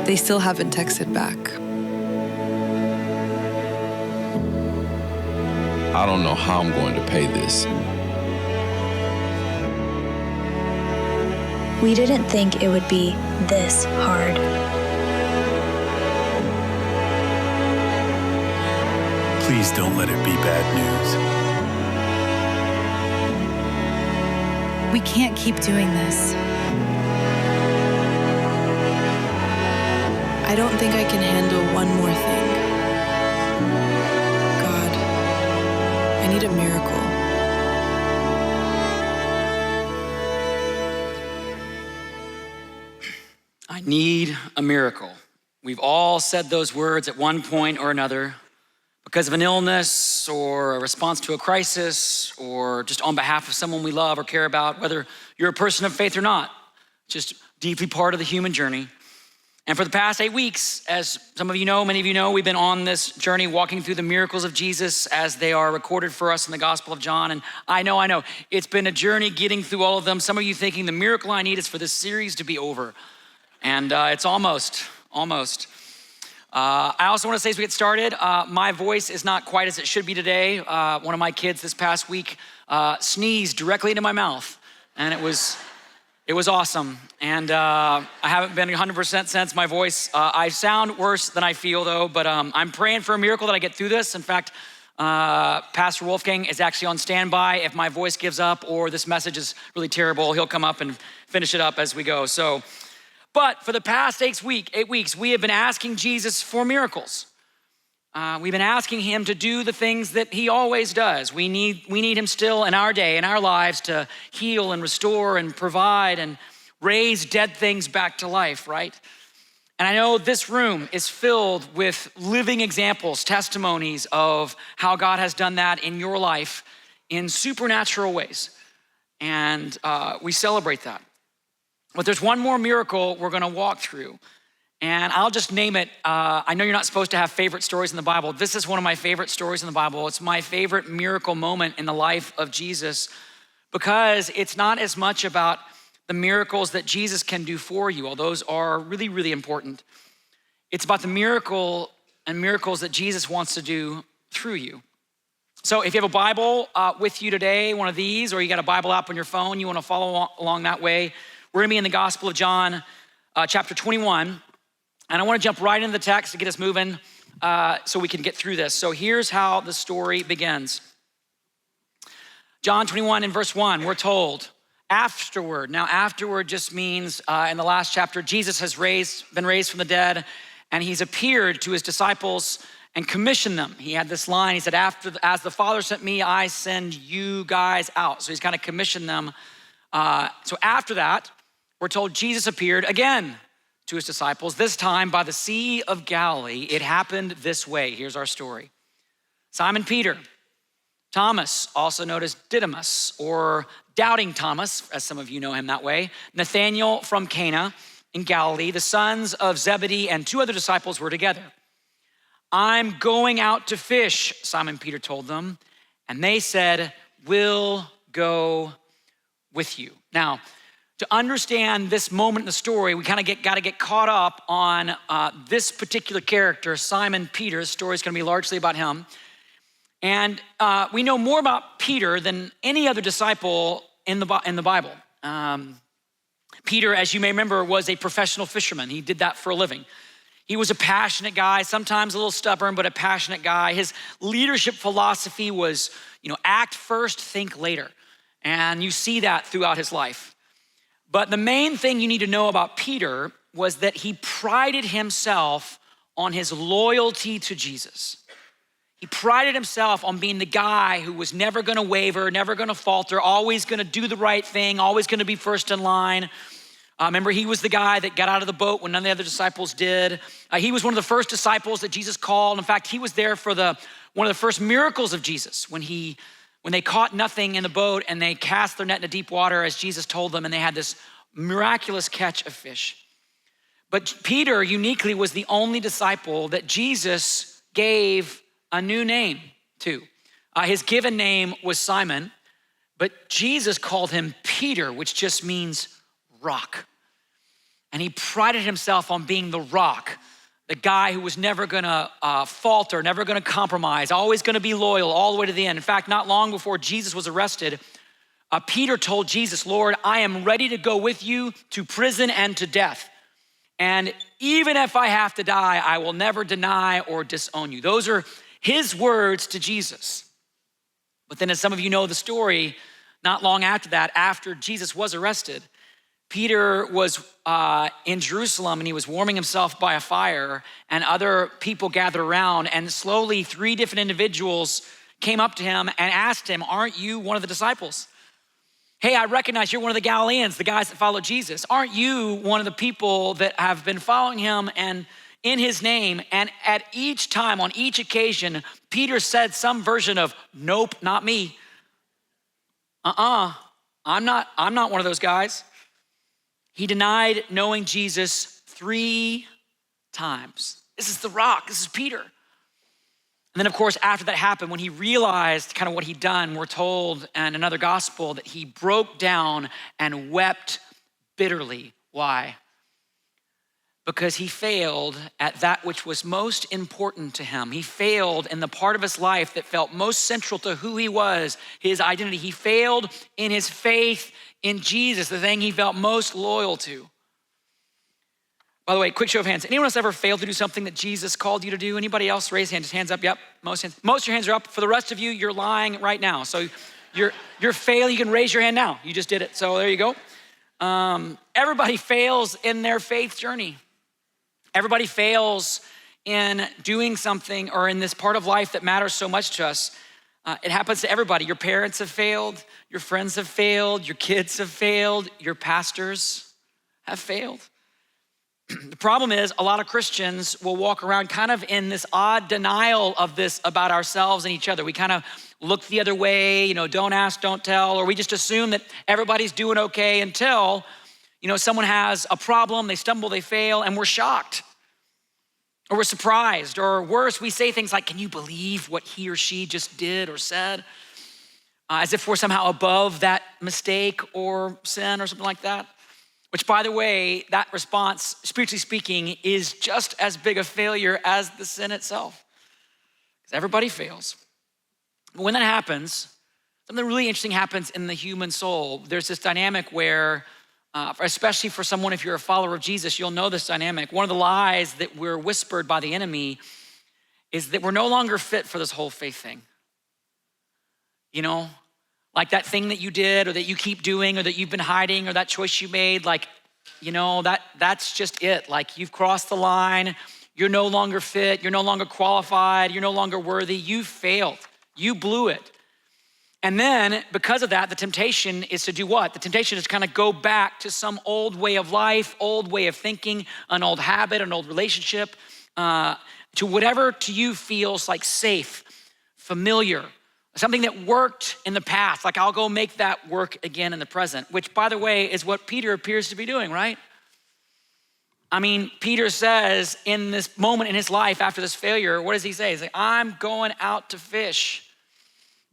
They still haven't texted back. I don't know how I'm going to pay this. We didn't think it would be this hard. Please don't let it be bad news. We can't keep doing this. I don't think I can handle one more thing. God, I need a miracle. I need a miracle. We've all said those words at one point or another because of an illness or a response to a crisis or just on behalf of someone we love or care about, whether you're a person of faith or not, just deeply part of the human journey. And for the past 8 weeks, as some of you know, many of you know, we've been on this journey walking through the miracles of Jesus as they are recorded for us in the Gospel of John. And I know, it's been a journey getting through all of them. Some of you thinking the miracle I need is for this series to be over. And it's almost. I also want to say as we get started, my voice is not quite as it should be today. One of my kids this past week sneezed directly into my mouth, and it was awesome. And I haven't been 100% since. My voice, I sound worse than I feel though, but I'm praying for a miracle that I get through this. In fact, Pastor Wolfgang is actually on standby. If my voice gives up or this message is really terrible, he'll come up and finish it up as we go. But for the past 8 weeks, we have been asking Jesus for miracles. We've been asking him to do the things that he always does. We need him still in our day, in our lives, to heal and restore and provide and raise dead things back to life, right? And I know this room is filled with living examples, testimonies of how God has done that in your life in supernatural ways. And we celebrate that. But there's one more miracle we're gonna walk through. And I'll just name it. I know you're not supposed to have favorite stories in the Bible. This is one of my favorite stories in the Bible. It's my favorite miracle moment in the life of Jesus because it's not as much about the miracles that Jesus can do for you, although those are really, really important. It's about the miracles that Jesus wants to do through you. So if you have a Bible with you today, one of these, or you got a Bible app on your phone, you wanna follow along that way, we're gonna be in the Gospel of John, chapter 21. And I wanna jump right into the text to get us moving so we can get through this. So here's how the story begins. John 21 in verse 1, we're told, afterward. Now afterward just means in the last chapter, Jesus has been raised from the dead and he's appeared to his disciples and commissioned them. He had this line, he said, as the Father sent me, I send you guys out. So he's kind of commissioned them. So after that, we're told Jesus appeared again to his disciples, this time by the Sea of Galilee. It happened this way. Here's our story. Simon Peter, Thomas, also known as Didymus, or Doubting Thomas, as some of you know him that way, Nathanael from Cana in Galilee, the sons of Zebedee, and 2 other disciples were together. I'm going out to fish, Simon Peter told them, and they said, we'll go with you. Now, to understand this moment in the story, we kind of gotta get caught up on this particular character, Simon Peter. The story is gonna be largely about him. And we know more about Peter than any other disciple in the Bible. Peter, as you may remember, was a professional fisherman. He did that for a living. He was a passionate guy, sometimes a little stubborn, but a passionate guy. His leadership philosophy was, act first, think later. And you see that throughout his life. But the main thing you need to know about Peter was that he prided himself on his loyalty to Jesus. He prided himself on being the guy who was never gonna waver, never gonna falter, always gonna do the right thing, always gonna be first in line. Remember, he was the guy that got out of the boat when none of the other disciples did. He was one of the first disciples that Jesus called. In fact, he was there for one of the first miracles of Jesus when they caught nothing in the boat and they cast their net into deep water as Jesus told them, and they had this miraculous catch of fish. But Peter uniquely was the only disciple that Jesus gave a new name to. His given name was Simon, but Jesus called him Peter, which just means rock. And he prided himself on being the rock, the guy who was never gonna falter, never gonna compromise, always gonna be loyal all the way to the end. In fact, not long before Jesus was arrested, Peter told Jesus, Lord, I am ready to go with you to prison and to death. And even if I have to die, I will never deny or disown you. Those are his words to Jesus. But then as some of you know the story, not long after that, after Jesus was arrested, Peter was in Jerusalem and he was warming himself by a fire and other people gathered around, and slowly 3 different individuals came up to him and asked him, aren't you one of the disciples? Hey, I recognize you're one of the Galileans, the guys that follow Jesus. Aren't you one of the people that have been following him and in his name? And at each time, on each occasion, Peter said some version of, nope, not me. I'm not one of those guys. He denied knowing Jesus 3 times. This is the rock, this is Peter. And then of course, after that happened, when he realized kind of what he'd done, we're told in another gospel that he broke down and wept bitterly. Why? Because he failed at that which was most important to him. He failed in the part of his life that felt most central to who he was, his identity. He failed in his faith in Jesus, the thing he felt most loyal to. By the way, quick show of hands. Anyone else ever failed to do something that Jesus called you to do? Anybody else? Raise hands, hands up. Yep, most hands. Most of your hands are up. For the rest of you, you're lying right now. So you're failing. You can raise your hand now. You just did it. So there you go. Everybody fails in their faith journey. Everybody fails in doing something or in this part of life that matters so much to us. It happens to everybody. Your parents have failed. Your friends have failed. Your kids have failed. Your pastors have failed. The problem is a lot of Christians will walk around kind of in this odd denial of this about ourselves and each other. We kind of look the other way, don't ask, don't tell, or we just assume that everybody's doing okay until, someone has a problem, they stumble, they fail, and we're shocked. Or we're surprised, or worse, we say things like, can you believe what he or she just did or said? As if we're somehow above that mistake or sin or something like that. Which, by the way, that response, spiritually speaking, is just as big a failure as the sin itself. Because everybody fails. But when that happens, something really interesting happens in the human soul. There's this dynamic where, especially for someone, if you're a follower of Jesus, you'll know this dynamic. One of the lies that we're whispered by the enemy is that we're no longer fit for this whole faith thing. Like that thing that you did or that you keep doing or that you've been hiding or that choice you made, that's just it. Like you've crossed the line, you're no longer fit, you're no longer qualified, you're no longer worthy, you failed, you blew it. And then because of that, the temptation is to do what? The temptation is to kind of go back to some old way of life, old way of thinking, an old habit, an old relationship, to whatever to you feels like safe, familiar, something that worked in the past, like I'll go make that work again in the present, which by the way, is what Peter appears to be doing, right? I mean, Peter says in this moment in his life after this failure, what does he say? He's like, I'm going out to fish.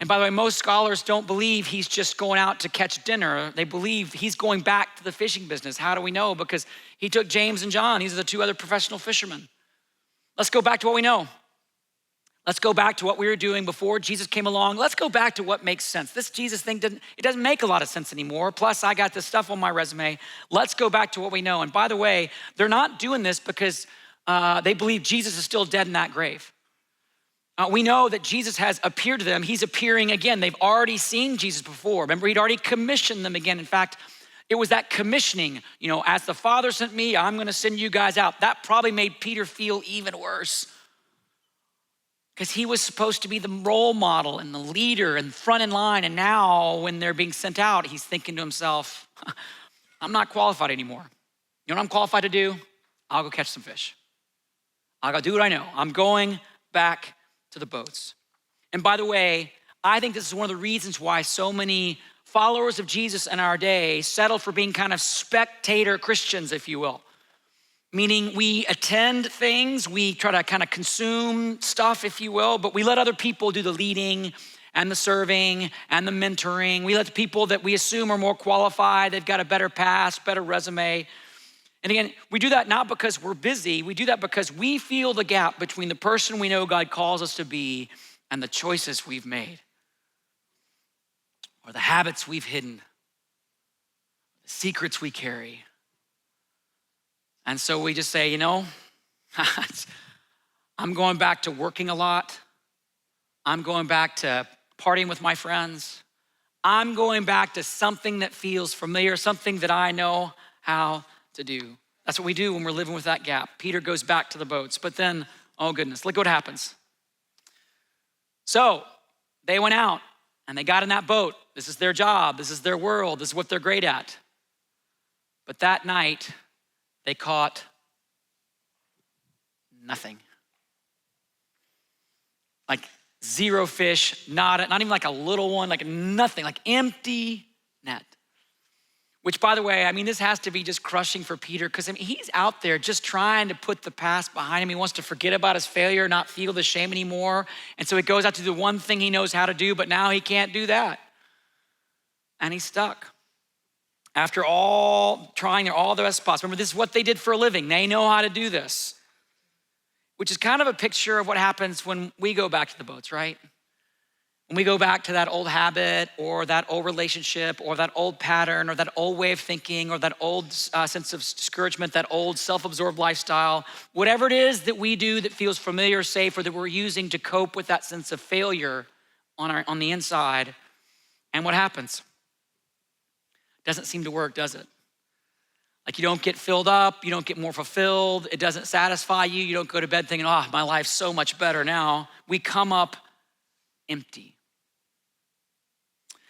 And by the way, most scholars don't believe he's just going out to catch dinner. They believe he's going back to the fishing business. How do we know? Because he took James and John. These are the 2 other professional fishermen. Let's go back to what we know. Let's go back to what we were doing before Jesus came along. Let's go back to what makes sense. This Jesus thing doesn't make a lot of sense anymore. Plus I got this stuff on my resume. Let's go back to what we know. And by the way, they're not doing this because they believe Jesus is still dead in that grave. We know that Jesus has appeared to them. He's appearing again. They've already seen Jesus before. Remember, he'd already commissioned them again. In fact, it was that commissioning, as the Father sent me, I'm gonna send you guys out. That probably made Peter feel even worse. Because he was supposed to be the role model and the leader and front in line. And now when they're being sent out, he's thinking to himself, I'm not qualified anymore. You know what I'm qualified to do? I'll go catch some fish. I'll go do what I know. I'm going back to the boats. And by the way, I think this is one of the reasons why so many followers of Jesus in our day settle for being kind of spectator Christians, if you will. Meaning we attend things, we try to kind of consume stuff, if you will, but we let other people do the leading and the serving and the mentoring. We let the people that we assume are more qualified, they've got a better past, better resume. And again, we do that not because we're busy. We do that because we feel the gap between the person we know God calls us to be and the choices we've made, or the habits we've hidden, the secrets we carry. And so we just say, I'm going back to working a lot. I'm going back to partying with my friends. I'm going back to something that feels familiar, something that I know how to do. That's what we do when we're living with that gap. Peter goes back to the boats, but then, oh goodness, look what happens. So they went out and they got in that boat. This is their job. This is their world. This is what they're great at. But that night, they caught nothing. Like zero fish, not even like a little one, like nothing, like empty net. Which, by the way, this has to be just crushing for Peter, because he's out there just trying to put the past behind him. He wants to forget about his failure, not feel the shame anymore. And so he goes out to do the one thing he knows how to do, but now he can't do that. And he's stuck. After all trying all the best spots. Remember, this is what they did for a living. They know how to do this, which is kind of a picture of what happens when we go back to the boats, right? When we go back to that old habit or that old relationship or that old pattern or that old way of thinking or that old sense of discouragement, that old self-absorbed lifestyle, whatever it is that we do that feels familiar, safe, or that we're using to cope with that sense of failure on the inside. And what happens? Doesn't seem to work, does it? Like you don't get filled up, you don't get more fulfilled, it doesn't satisfy you, you don't go to bed thinking, my life's so much better now. We come up empty.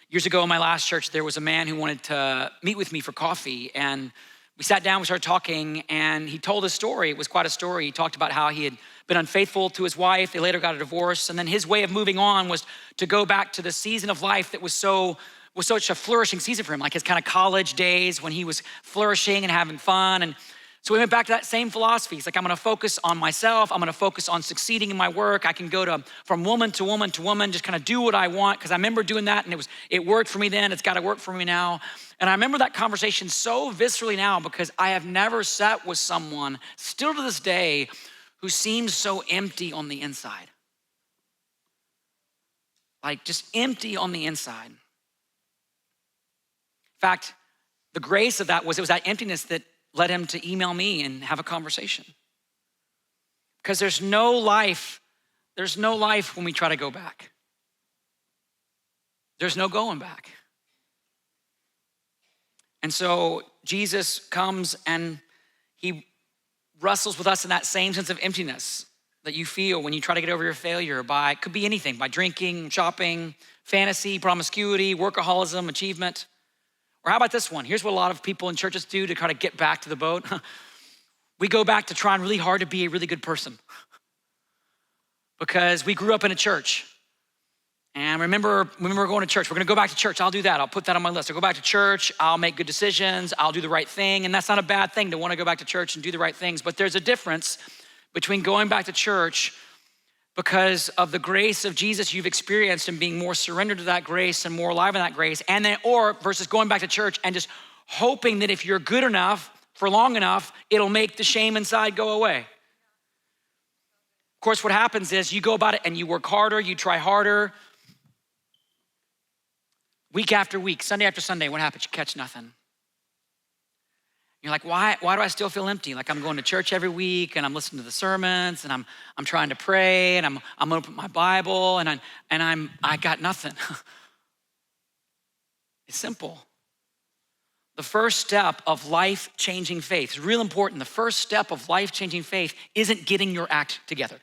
Years ago in my last church, there was a man who wanted to meet with me for coffee, and we sat down, we started talking, and he told a story. It was quite a story. He talked about how he had been unfaithful to his wife. They later got a divorce, and then his way of moving on was to go back to the season of life that was such a flourishing season for him, like his kind of college days when he was flourishing and having fun. And so we went back to that same philosophy. He's like, I'm gonna focus on myself. I'm gonna focus on succeeding in my work. I can go from woman to woman to woman, just kind of do what I want, because I remember doing that and it worked for me then, it's gotta work for me now. And I remember that conversation so viscerally now because I have never sat with someone, still to this day, who seems so empty on the inside. Like just empty on the inside. In fact, the grace of that was, it was that emptiness that led him to email me and have a conversation. Because there's no life when we try to go back. There's no going back. And so Jesus comes and he wrestles with us in that same sense of emptiness that you feel when you try to get over your failure by, it could be anything, by drinking, shopping, fantasy, promiscuity, workaholism, achievement. Or how about this one? Here's what a lot of people in churches do to kind of get back to the boat. We go back to trying really hard to be a really good person because we grew up in a church. And remember going to church. We're gonna go back to church. I'll do that. I'll put that on my list. I'll go back to church. I'll make good decisions. I'll do the right thing. And that's not a bad thing to want to go back to church and do the right things. But there's a difference between going back to church because of the grace of Jesus you've experienced and being more surrendered to that grace and more alive in that grace, and then, or versus going back to church and just hoping that if you're good enough for long enough, it'll make the shame inside go away. Of course, what happens is you go about it and you work harder, you try harder. Week after week, Sunday after Sunday, what happens? You catch nothing. You're like, why do I still feel empty? Like I'm going to church every week and I'm listening to the sermons and I'm trying to pray and I'm opening my Bible and I got nothing. It's simple. The first step of life-changing faith is real important. The first step of life-changing faith isn't getting your act together.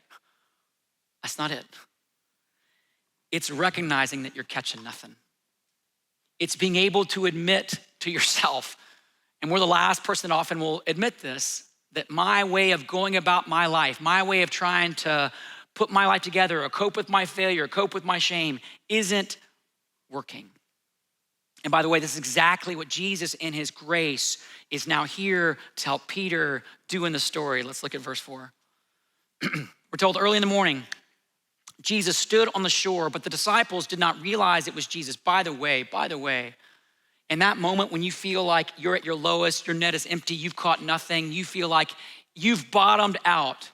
That's not it. It's recognizing that you're catching nothing. It's being able to admit to yourself, and we're the last person that often will admit this, that my way of going about my life, my way of trying to put my life together or cope with my failure, cope with my shame, isn't working. And by the way, this is exactly what Jesus in his grace is now here to help Peter do in the story. Let's look at verse 4. We're told early in the morning, Jesus stood on the shore, but the disciples did not realize it was Jesus. By the way, In that moment when you feel like you're at your lowest, your net is empty, you've caught nothing, you feel like you've bottomed out,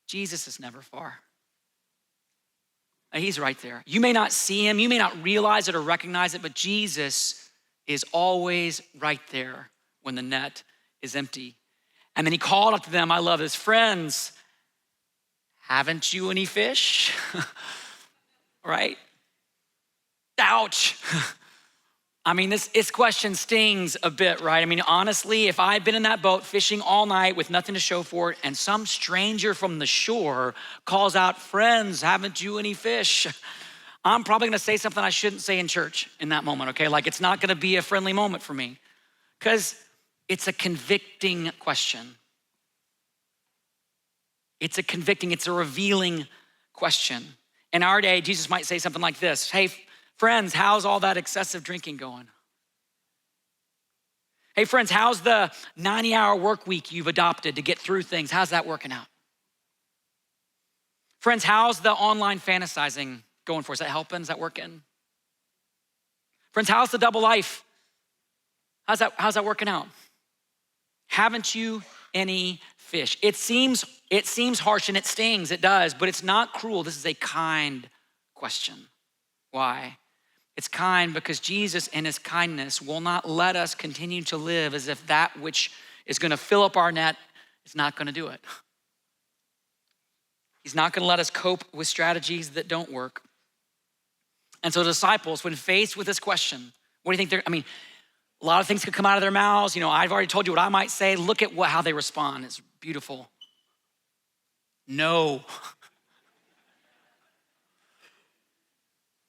Jesus is never far. He's right there. You may not see him, you may not realize it or recognize it, but Jesus is always right there when the net is empty. And then he called up to them, I love this, friends, haven't you any fish? Right? Ouch. I mean, this question stings a bit, right? I mean, honestly, if I'd been in that boat fishing all night with nothing to show for it, and some stranger from the shore calls out, friends, haven't you any fish? I'm probably gonna say something I shouldn't say in church in that moment, okay? Like, it's not gonna be a friendly moment for me, because it's a convicting question. It's a revealing question. In our day, Jesus might say something like this, hey, friends, how's all that excessive drinking going? Hey friends, how's the 90-hour work week you've adopted to get through things? How's that working out? Friends, how's the online fantasizing going for? Is that helping? Is that working? Friends, how's the double life? How's that working out? Haven't you any fish? It seems harsh and it stings, it does, but it's not cruel. This is a kind question. Why? It's kind because Jesus in his kindness will not let us continue to live as if that which is gonna fill up our net is not gonna do it. He's not gonna let us cope with strategies that don't work. And so disciples, when faced with this question, what do you think a lot of things could come out of their mouths. You know, I've already told you what I might say. Look at how they respond. It's beautiful. No.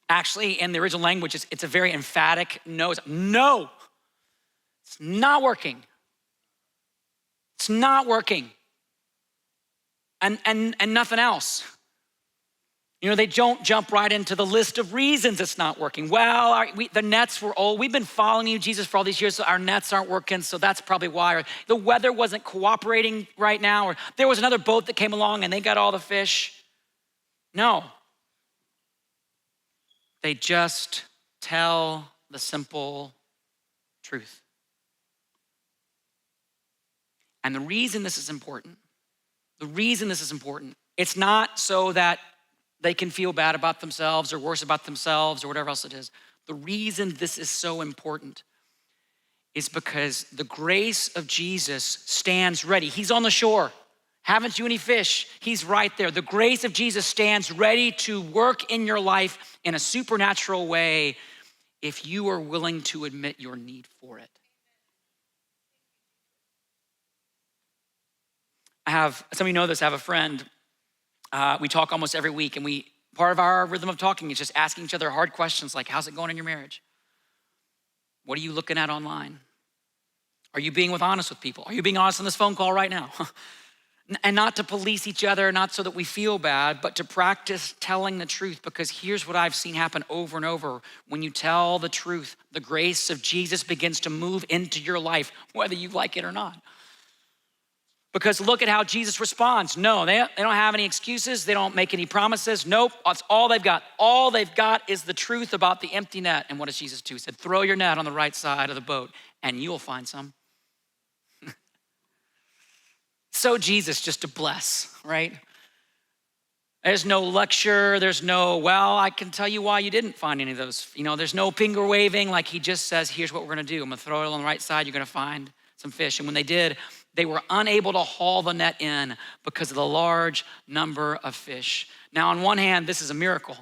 Actually, in the original language, it's a very emphatic no. No, it's not working. It's not working. And nothing else. You know, they don't jump right into the list of reasons it's not working. Well, the nets were old. We've been following you, Jesus, for all these years, so our nets aren't working, so that's probably why. Or the weather wasn't cooperating right now, or there was another boat that came along and they got all the fish. No. They just tell the simple truth. And the reason this is important, it's not so that they can feel bad about themselves or worse about themselves or whatever else it is. The reason this is so important is because the grace of Jesus stands ready. He's on the shore. Haven't you any fish? He's right there. The grace of Jesus stands ready to work in your life in a supernatural way if you are willing to admit your need for it. Some of you know this, I have a friend. We talk almost every week, and part of our rhythm of talking is just asking each other hard questions like, how's it going in your marriage? What are you looking at online? Are you being honest with people? Are you being honest on this phone call right now? And not to police each other, not so that we feel bad, but to practice telling the truth, because here's what I've seen happen over and over. When you tell the truth, the grace of Jesus begins to move into your life, whether you like it or not. Because look at how Jesus responds. No, they don't have any excuses. They don't make any promises. Nope, that's all they've got. All they've got is the truth about the empty net. And what does Jesus do? He said, throw your net on the right side of the boat and you'll find some. So Jesus, just to bless, right? There's no lecture. There's no, well, I can tell you why you didn't find any of those. You know, there's no finger waving. Like he just says, here's what we're gonna do. I'm gonna throw it on the right side. You're gonna find some fish. And when they did, they were unable to haul the net in because of the large number of fish. Now, on one hand, this is a miracle.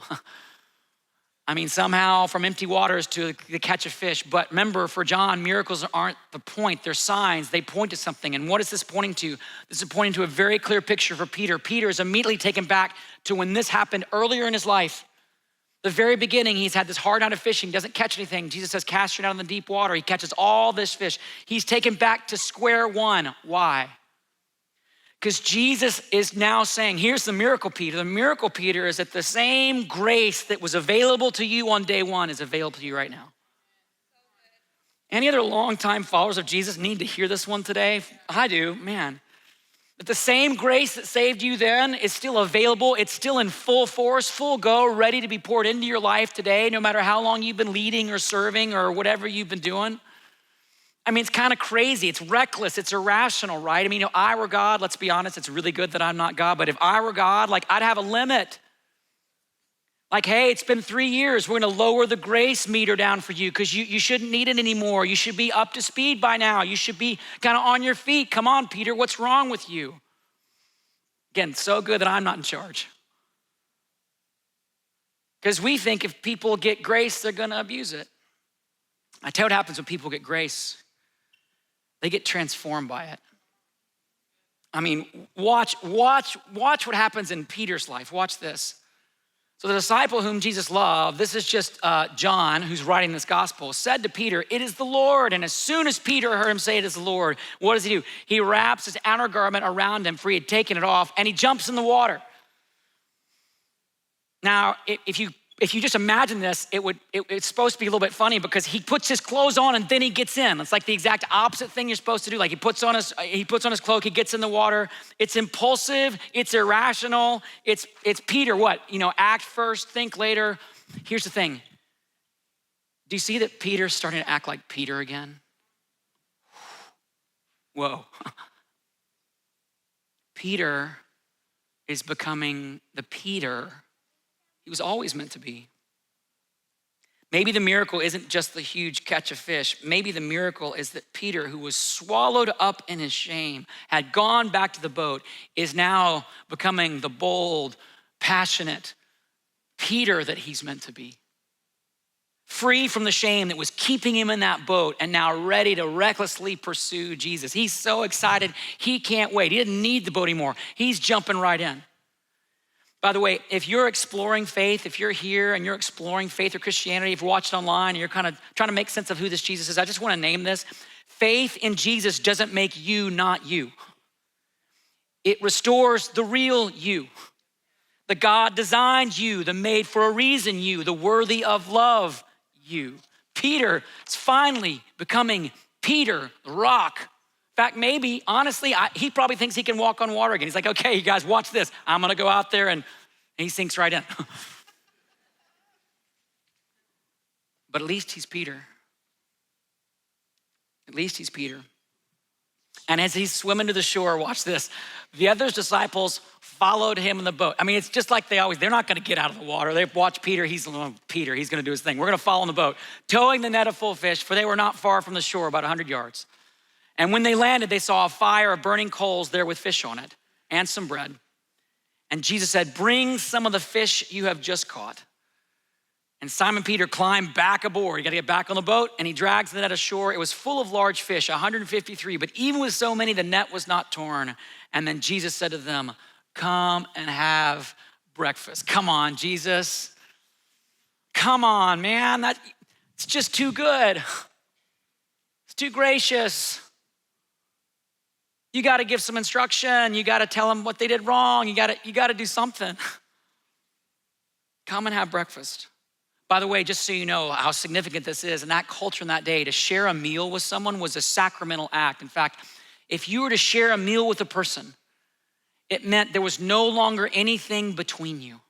I mean, somehow from empty waters to the catch of fish. But remember, for John, miracles aren't the point, they're signs. They point to something. And what is this pointing to? This is pointing to a very clear picture for Peter. Peter is immediately taken back to when this happened earlier in his life. The very beginning, he's had this hard night of fishing, doesn't catch anything. Jesus says, cast your net in the deep water. He catches all this fish. He's taken back to square one. Why? Because Jesus is now saying, here's the miracle, Peter. The miracle, Peter, is that the same grace that was available to you on day one is available to you right now. Any other longtime followers of Jesus need to hear this one today? I do, man. That the same grace that saved you then is still available. It's still in full force, full go, ready to be poured into your life today, no matter how long you've been leading or serving or whatever you've been doing. I mean, it's kind of crazy. It's reckless. It's irrational, right? I mean, if I were God, let's be honest, it's really good that I'm not God, but if I were God, like I'd have a limit. Like, hey, it's been 3 years. We're gonna lower the grace meter down for you because you shouldn't need it anymore. You should be up to speed by now. You should be kind of on your feet. Come on, Peter, what's wrong with you? Again, so good that I'm not in charge. Because we think if people get grace, they're gonna abuse it. I tell you what happens when people get grace. They get transformed by it. I mean, watch what happens in Peter's life. Watch this. So the disciple whom Jesus loved, this is just John who's writing this gospel, said to Peter, "It is the Lord." And as soon as Peter heard him say it is the Lord, what does he do? He wraps his outer garment around him, for he had taken it off, and he jumps in the water. Now, if you just imagine this, it's supposed to be a little bit funny because he puts his clothes on and then he gets in. It's like the exact opposite thing you're supposed to do. Like he puts on his cloak, he gets in the water. It's impulsive, it's irrational. It's Peter, what? Act first, think later. Here's the thing. Do you see that Peter's starting to act like Peter again? Whoa. Peter is becoming the Peter he was always meant to be. Maybe the miracle isn't just the huge catch of fish. Maybe the miracle is that Peter, who was swallowed up in his shame, had gone back to the boat, is now becoming the bold, passionate Peter that he's meant to be. Free from the shame that was keeping him in that boat and now ready to recklessly pursue Jesus. He's so excited, he can't wait. He didn't need the boat anymore. He's jumping right in. By the way, if you're exploring faith, if you're here and you're exploring faith or Christianity, if you're watching online and you're kind of trying to make sense of who this Jesus is, I just want to name this. Faith in Jesus doesn't make you not you. It restores the real you. The God designed you, the made for a reason you, the worthy of love you. Peter is finally becoming Peter, the rock. In fact, maybe, honestly, he probably thinks he can walk on water again. He's like, okay, you guys, watch this. I'm gonna go out there, and he sinks right in. But at least he's Peter. At least he's Peter. And as he's swimming to the shore, watch this. The other disciples followed him in the boat. I mean, it's just like they're not gonna get out of the water. They watch Peter, he's gonna do his thing. We're gonna follow in the boat, towing the net of full fish, for they were not far from the shore, about 100 yards. And when they landed, they saw a fire of burning coals there with fish on it and some bread. And Jesus said, "Bring some of the fish you have just caught." And Simon Peter climbed back aboard. You gotta get back on the boat, and he drags the net ashore. It was full of large fish, 153, but even with so many, the net was not torn. And then Jesus said to them, "Come and have breakfast." Come on, Jesus. Come on, man. It's just too good. It's too gracious. You got to give some instruction. You got to tell them what they did wrong. You got to do something. Come and have breakfast. By the way, just so you know how significant this is, in that culture in that day, to share a meal with someone was a sacramental act. In fact, if you were to share a meal with a person, it meant there was no longer anything between you.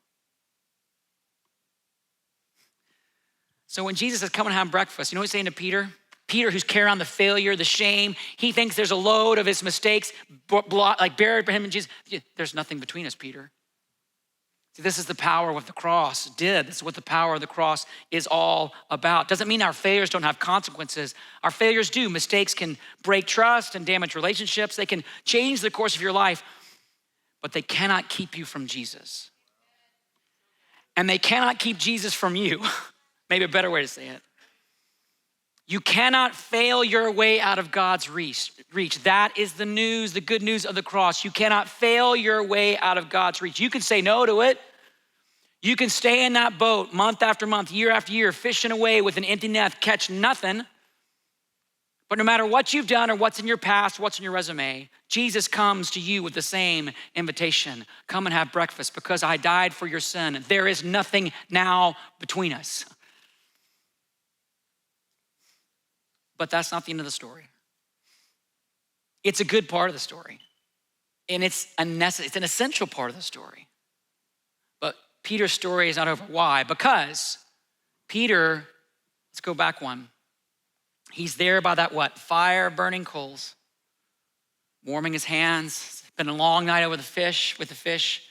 So when Jesus says, "Come and have breakfast," you know what he's saying to Peter? Peter, who's carrying on the failure, the shame, he thinks there's a load of his mistakes buried for him and Jesus. There's nothing between us, Peter. See, this is the power of what the cross did. This is what the power of the cross is all about. Doesn't mean our failures don't have consequences. Our failures do. Mistakes can break trust and damage relationships. They can change the course of your life, but they cannot keep you from Jesus. And they cannot keep Jesus from you. Maybe a better way to say it. You cannot fail your way out of God's reach. That is the news, the good news of the cross. You cannot fail your way out of God's reach. You can say no to it. You can stay in that boat month after month, year after year, fishing away with an empty net, catch nothing. But no matter what you've done or what's in your past, what's in your resume, Jesus comes to you with the same invitation. Come and have breakfast because I died for your sin. There is nothing now between us. But that's not the end of the story. It's a good part of the story. And it's an essential part of the story. But Peter's story is not over. Why? Because Peter, let's go back one. He's there by that fire burning coals, warming his hands. It's been a long night over with the fish.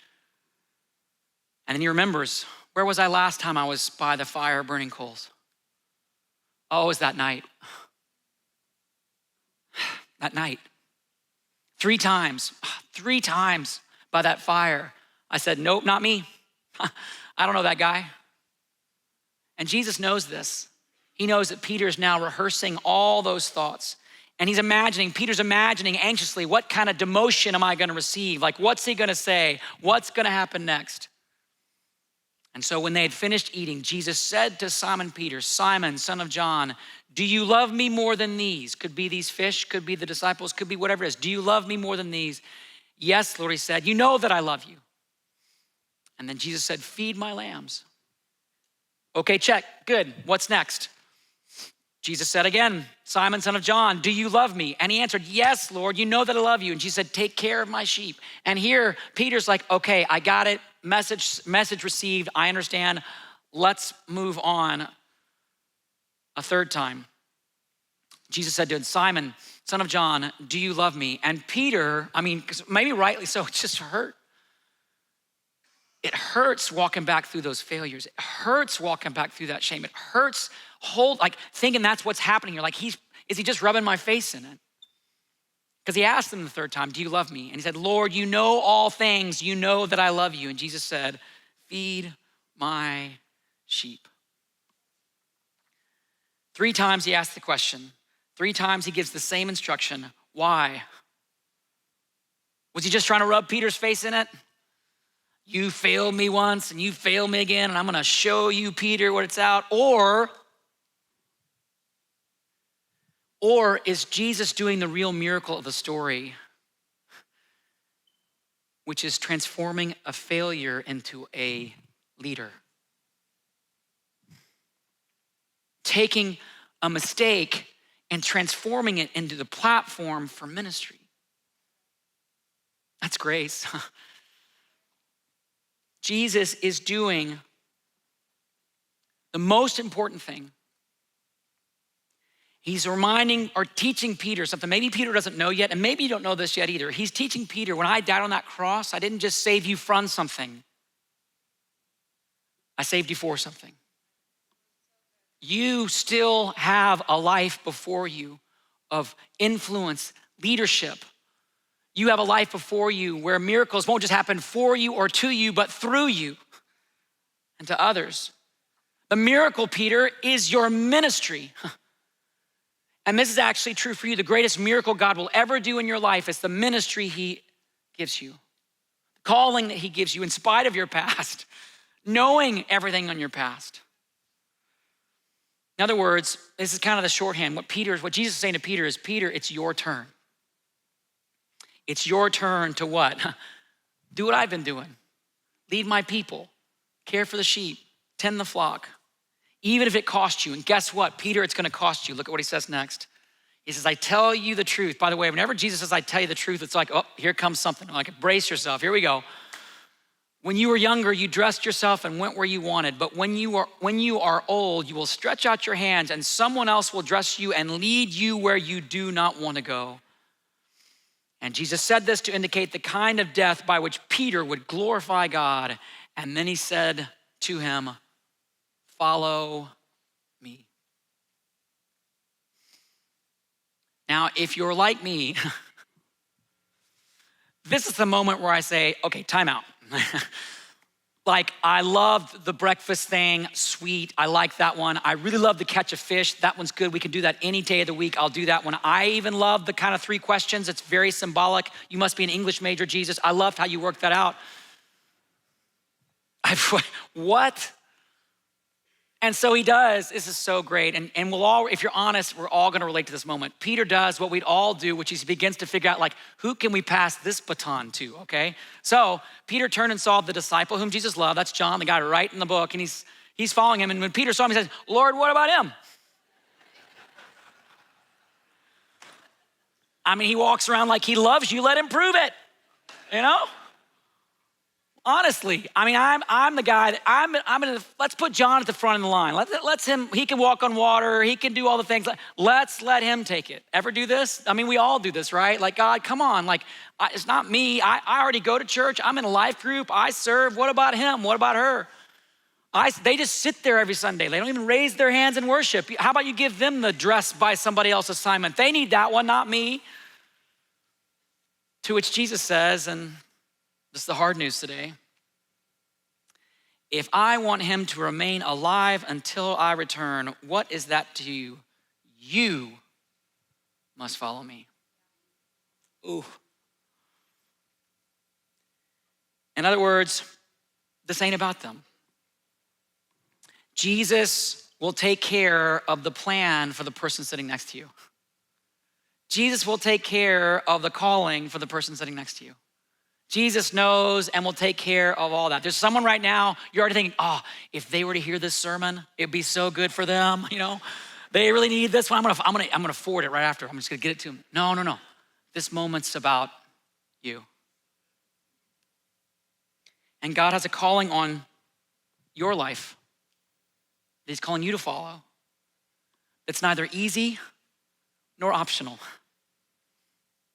And then he remembers, where was I last time I was by the fire burning coals? Oh, it was that night. That night. 3 times by that fire. I said, nope, not me. I don't know that guy. And Jesus knows this. He knows that Peter's now rehearsing all those thoughts. And Peter's imagining anxiously, what kind of demotion am I gonna receive? Like, what's he gonna say? What's gonna happen next? And so when they had finished eating, Jesus said to Simon Peter, Simon, son of John, do you love me more than these? Could be these fish, could be the disciples, could be whatever it is. Do you love me more than these? Yes, Lord, he said, you know that I love you. And then Jesus said, feed my lambs. Okay, check, good. What's next? Jesus said again, Simon, son of John, do you love me? And he answered, yes, Lord, you know that I love you. And Jesus said, take care of my sheep. And here, Peter's like, okay, I got it. Message received. I understand. Let's move on. A third time, Jesus said to him, Simon, son of John, do you love me? And Peter, maybe rightly so, it just hurt. It hurts walking back through those failures. It hurts walking back through that shame. It hurts thinking that's what's happening. You're like, is he just rubbing my face in it? Because he asked him the third time, do you love me? And he said, Lord, you know all things. You know that I love you. And Jesus said, feed my sheep. 3 times he asked the question. 3 times he gives the same instruction. Why? Was he just trying to rub Peter's face in it? You failed me once and you failed me again, and I'm gonna show you, Peter, what it's out. Or is Jesus doing the real miracle of the story, which is transforming a failure into a leader? Taking a mistake and transforming it into the platform for ministry. That's grace. Jesus is doing the most important thing. He's reminding or teaching Peter something. Maybe Peter doesn't know yet, and maybe you don't know this yet either. He's teaching Peter, when I died on that cross, I didn't just save you from something. I saved you for something. You still have a life before you of influence, leadership. You have a life before you where miracles won't just happen for you or to you, but through you and to others. The miracle, Peter, is your ministry. And this is actually true for you. The greatest miracle God will ever do in your life is the ministry he gives you. The calling that he gives you in spite of your past, knowing everything on your past. In other words, this is kind of the shorthand. What Jesus is saying to Peter is, Peter, it's your turn. It's your turn to what? Do what I've been doing. Lead my people, care for the sheep, tend the flock, even if it costs you. And guess what, Peter, it's gonna cost you. Look at what he says next. He says, I tell you the truth. By the way, whenever Jesus says, I tell you the truth, it's like, oh, here comes something. Like, brace yourself, here we go. When you were younger, you dressed yourself and went where you wanted. But when you are old, you will stretch out your hands and someone else will dress you and lead you where you do not want to go. And Jesus said this to indicate the kind of death by which Peter would glorify God. And then he said to him, follow me. Now, if you're like me, this is the moment where I say, okay, time out. Like, I loved the breakfast thing, sweet, I like that one. I really love to catch a fish, that one's good. We can do that any day of the week, I'll do that one. I even love the kind of 3 questions, it's very symbolic. You must be an English major, Jesus. I loved how you worked that out. What? And so he does. This is so great. And we'll all, if you're honest, we're all gonna relate to this moment. Peter does what we'd all do, which is he begins to figure out, like, who can we pass this baton to, okay? So Peter turned and saw the disciple whom Jesus loved. That's John, the guy right in the book. And he's following him. And when Peter saw him, he says, Lord, what about him? I mean, he walks around like he loves you. Let him prove it. You know? Honestly, I mean, I'm the guy that I'm gonna, let's put John at the front of the line. Let's him, he can walk on water, he can do all the things. Let's let him take it. Ever do this? I mean, we all do this, right? Like, God, come on, like, it's not me. I already go to church, I'm in a life group, I serve. What about him? What about her? They just sit there every Sunday. They don't even raise their hands in worship. How about you give them the dress by somebody else assignment? They need that one, not me. To which Jesus says, and this is the hard news today, if I want him to remain alive until I return, what is that to you? You must follow me. Ooh. In other words, this ain't about them. Jesus will take care of the plan for the person sitting next to you. Jesus will take care of the calling for the person sitting next to you. Jesus knows and will take care of all that. There's someone right now, you're already thinking, oh, if they were to hear this sermon, it'd be so good for them, you know? They really need this one. I'm gonna forward it right after. I'm just gonna get it to them. No. This moment's about you. And God has a calling on your life that he's calling you to follow. It's neither easy nor optional.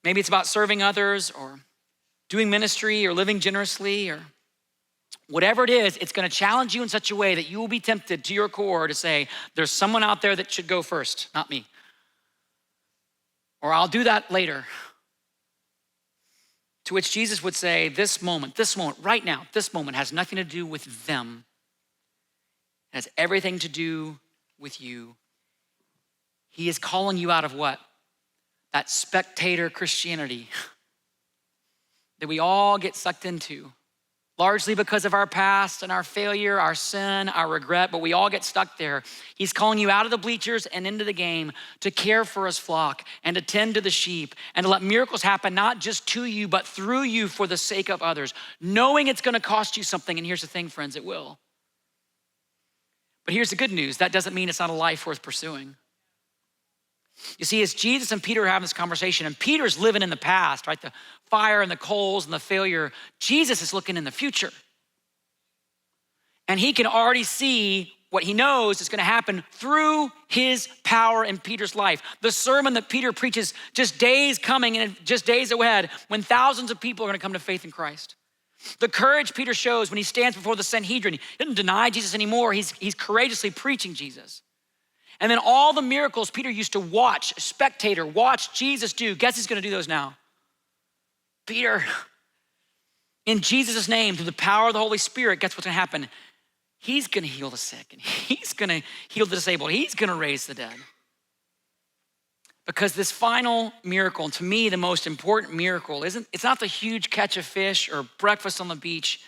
Maybe it's about serving others or doing ministry or living generously or whatever it is. It's gonna challenge you in such a way that you will be tempted to your core to say, there's someone out there that should go first, not me. Or I'll do that later. To which Jesus would say, this moment, right now, this moment has nothing to do with them. It has everything to do with you. He is calling you out of what? That spectator Christianity that we all get sucked into, largely because of our past and our failure, our sin, our regret, but we all get stuck there. He's calling you out of the bleachers and into the game to care for his flock and to tend to the sheep and to let miracles happen, not just to you, but through you for the sake of others, knowing it's gonna cost you something. And here's the thing, friends, it will. But here's the good news. That doesn't mean it's not a life worth pursuing. You see, as Jesus and Peter are having this conversation, and Peter's living in the past, right? The fire and the coals and the failure. Jesus is looking in the future. And he can already see what he knows is gonna happen through his power in Peter's life. The sermon that Peter preaches just days coming and just days ahead when thousands of people are gonna come to faith in Christ. The courage Peter shows when he stands before the Sanhedrin. He doesn't deny Jesus anymore. He's courageously preaching Jesus. And then all the miracles Peter used to watch, spectator, watch Jesus do. Guess who's gonna do those now? Peter, in Jesus' name, through the power of the Holy Spirit, guess what's gonna happen? He's gonna heal the sick and he's gonna heal the disabled. He's gonna raise the dead. Because this final miracle, and to me, the most important miracle, it's not the huge catch of fish or breakfast on the beach.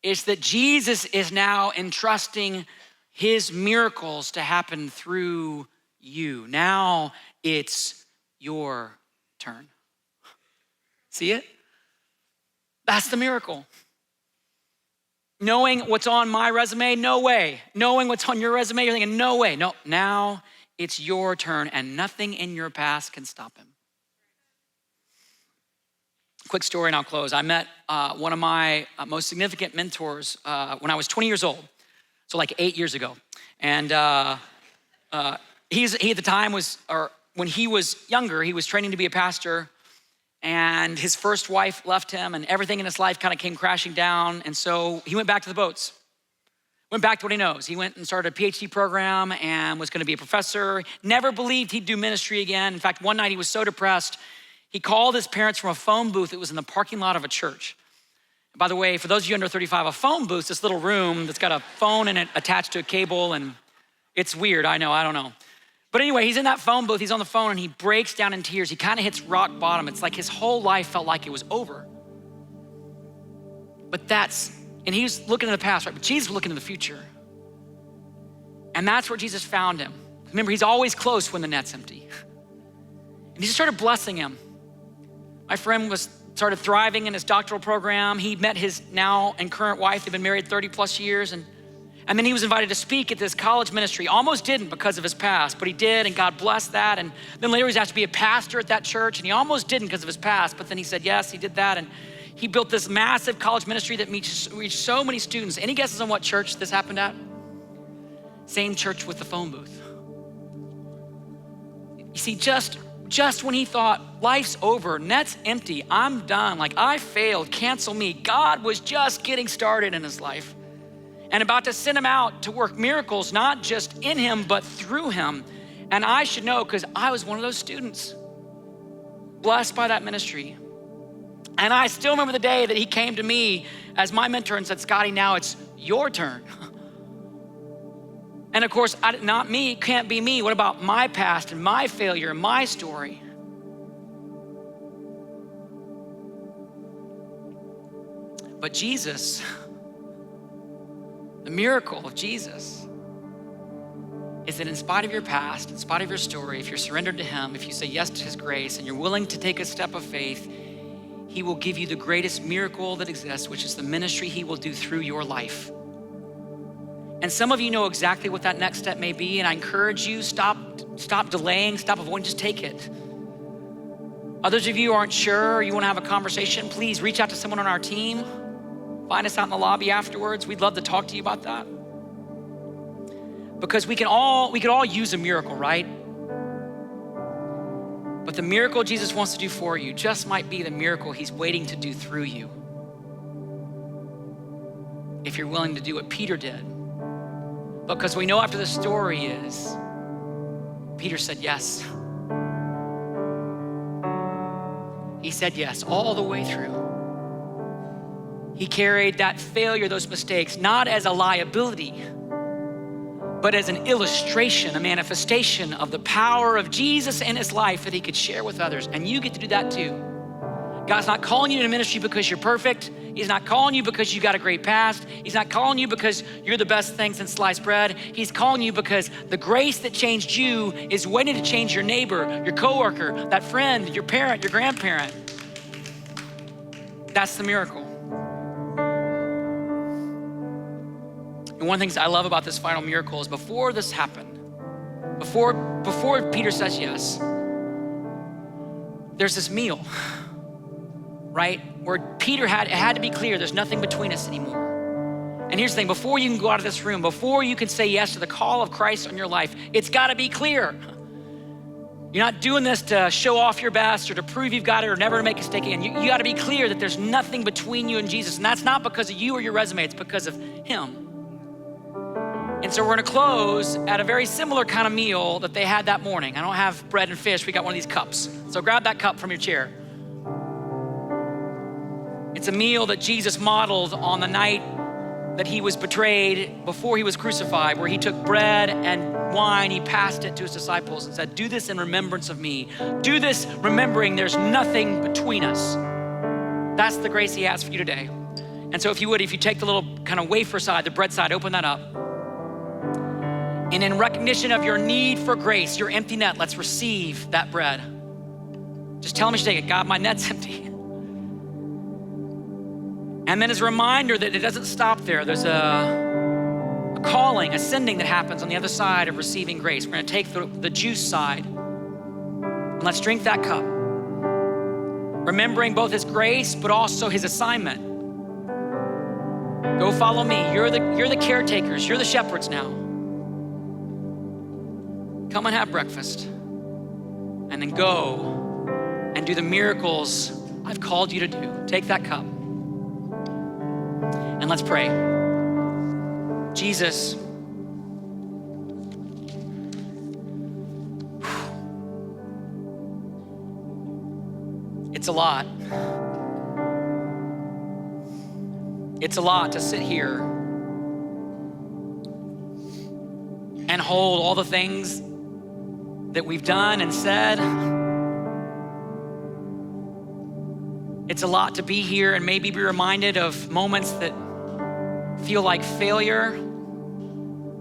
It's that Jesus is now entrusting his miracles to happen through you. Now it's your turn. See it? That's the miracle. Knowing what's on my resume, no way. Knowing what's on your resume, you're thinking, no way. No, now it's your turn and nothing in your past can stop him. Quick story and I'll close. I met one of my most significant mentors when I was 20 years old. So like 8 years ago. And he at the time was, or when he was younger, he was training to be a pastor and his first wife left him and everything in his life kind of came crashing down. And so he went back to the boats, went back to what he knows. He went and started a PhD program and was gonna be a professor. Never believed he'd do ministry again. In fact, one night he was so depressed, he called his parents from a phone booth that was in the parking lot of a church. By the way, for those of you under 35, a phone booth, this little room that's got a phone in it attached to a cable, and it's weird, I know, I don't know. But anyway, he's in that phone booth, he's on the phone, and he breaks down in tears. He kind of hits rock bottom. It's like his whole life felt like it was over. But and he was looking in the past, right? But Jesus was looking in the future. And that's where Jesus found him. Remember, he's always close when the net's empty. And he just started blessing him. My friend started thriving in his doctoral program. He met his now and current wife. They've been married 30 plus years. And then he was invited to speak at this college ministry. Almost didn't because of his past, but he did, and God blessed that. And then later he was asked to be a pastor at that church, and he almost didn't because of his past, but then he said yes, he did that. And He built this massive college ministry that reached so many students. Any guesses on what church this happened at? Same church with the phone booth. You see, just when he thought life's over, net's empty, I'm done, like I failed, cancel me, God was just getting started in his life and about to send him out to work miracles, not just in him, but through him. And I should know, because I was one of those students, blessed by that ministry. And I still remember the day that he came to me as my mentor and said, Scotty, now it's your turn. And of course, not me, can't be me. What about my past and my failure and my story? But Jesus, the miracle of Jesus is that in spite of your past, in spite of your story, if you're surrendered to him, if you say yes to his grace and you're willing to take a step of faith, he will give you the greatest miracle that exists, which is the ministry he will do through your life. And some of you know exactly what that next step may be, and I encourage you, stop delaying, stop avoiding, just take it. Others of you aren't sure, or you wanna have a conversation, please reach out to someone on our team. Find us out in the lobby afterwards. We'd love to talk to you about that. Because we could all use a miracle, right? But the miracle Jesus wants to do for you just might be the miracle he's waiting to do through you. If you're willing to do what Peter did. Because we know after the story is, Peter said yes. He said yes all the way through. He carried that failure, those mistakes, not as a liability, but as an illustration, a manifestation of the power of Jesus in his life that he could share with others. And you get to do that too. God's not calling you to ministry because you're perfect. He's not calling you because you got a great past. He's not calling you because you're the best thing since sliced bread. He's calling you because the grace that changed you is waiting to change your neighbor, your coworker, that friend, your parent, your grandparent. That's the miracle. And one of the things I love about this final miracle is before this happened, before Peter says yes, there's this meal, right? Where Peter it had to be clear, there's nothing between us anymore. And here's the thing, before you can go out of this room, before you can say yes to the call of Christ on your life, it's gotta be clear. You're not doing this to show off your best or to prove you've got it or never to make a mistake again. You gotta be clear that there's nothing between you and Jesus. And that's not because of you or your resume, it's because of him. And so we're gonna close at a very similar kind of meal that they had that morning. I don't have bread and fish, we got one of these cups. So grab that cup from your chair. It's a meal that Jesus modeled on the night that he was betrayed before he was crucified, where he took bread and wine, he passed it to his disciples and said, do this in remembrance of me. Do this remembering there's nothing between us. That's the grace he has for you today. And so if you take the little kind of wafer side, the bread side, open that up. And in recognition of your need for grace, your empty net, let's receive that bread. Just tell him you should take it. God, my net's empty. And then as a reminder that it doesn't stop there. There's a calling, a sending that happens on the other side of receiving grace. We're gonna take the juice side and let's drink that cup. Remembering both his grace, but also his assignment. Go follow me. You're the caretakers. You're the shepherds now. Come and have breakfast. And then go and do the miracles I've called you to do. Take that cup. And let's pray. Jesus, it's a lot. It's a lot to sit here and hold all the things that we've done and said. It's a lot to be here and maybe be reminded of moments that feel like failure,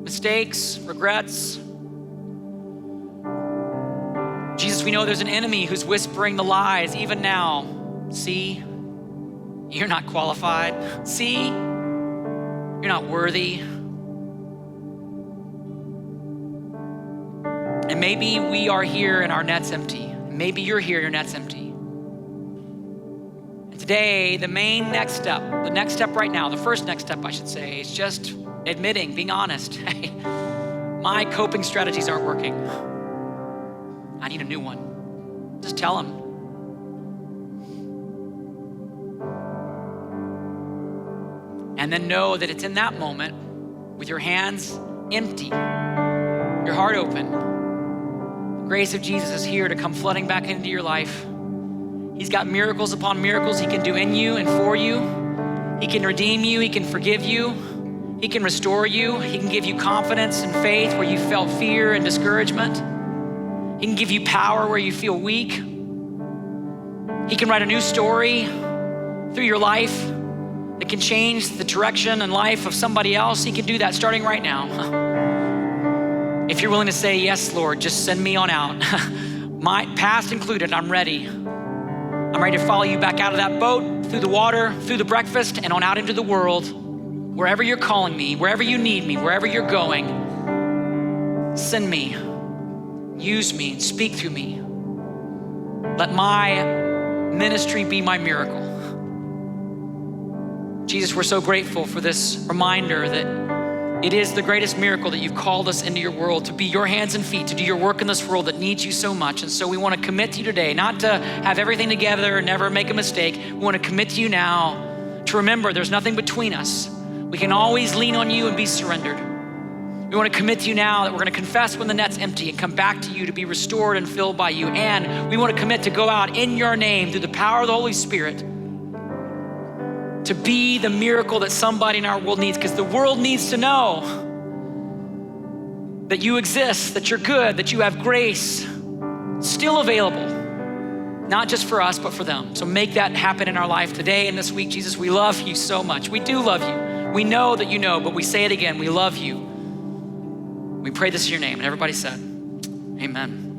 mistakes, regrets. Jesus, we know there's an enemy who's whispering the lies even now. See, you're not qualified. See, you're not worthy. And maybe we are here and our net's empty. Maybe you're here, your net's empty. And Today, the next step right now, the first next step I should say, is just admitting, being honest. Hey, my coping strategies aren't working. I need a new one. Just tell him. And then know that it's in that moment, with your hands empty, your heart open, the grace of Jesus is here to come flooding back into your life. He's got miracles upon miracles he can do in you and for you. He can redeem you, he can forgive you, he can restore you, he can give you confidence and faith where you felt fear and discouragement. He can give you power where you feel weak. He can write a new story through your life that can change the direction and life of somebody else. He can do that starting right now. If you're willing to say, yes, Lord, just send me on out. My past included, I'm ready. I'm ready to follow you back out of that boat, through the water, through the breakfast, and on out into the world. Wherever you're calling me, wherever you need me, wherever you're going, send me, use me, speak through me. Let my ministry be my miracle. Jesus, we're so grateful for this reminder that it is the greatest miracle that you've called us into your world, to be your hands and feet, to do your work in this world that needs you so much. And so we want to commit to you today, not to have everything together and never make a mistake. We want to commit to you now, to remember there's nothing between us. We can always lean on you and be surrendered. We want to commit to you now that we're going to confess when the net's empty and come back to you to be restored and filled by you. And we want to commit to go out in your name through the power of the Holy Spirit to be the miracle that somebody in our world needs, because the world needs to know that you exist, that you're good, that you have grace still available, not just for us, but for them. So make that happen in our life today and this week. Jesus, we love you so much. We do love you. We know that you know, but we say it again, we love you. We pray this in your name. And everybody said, amen.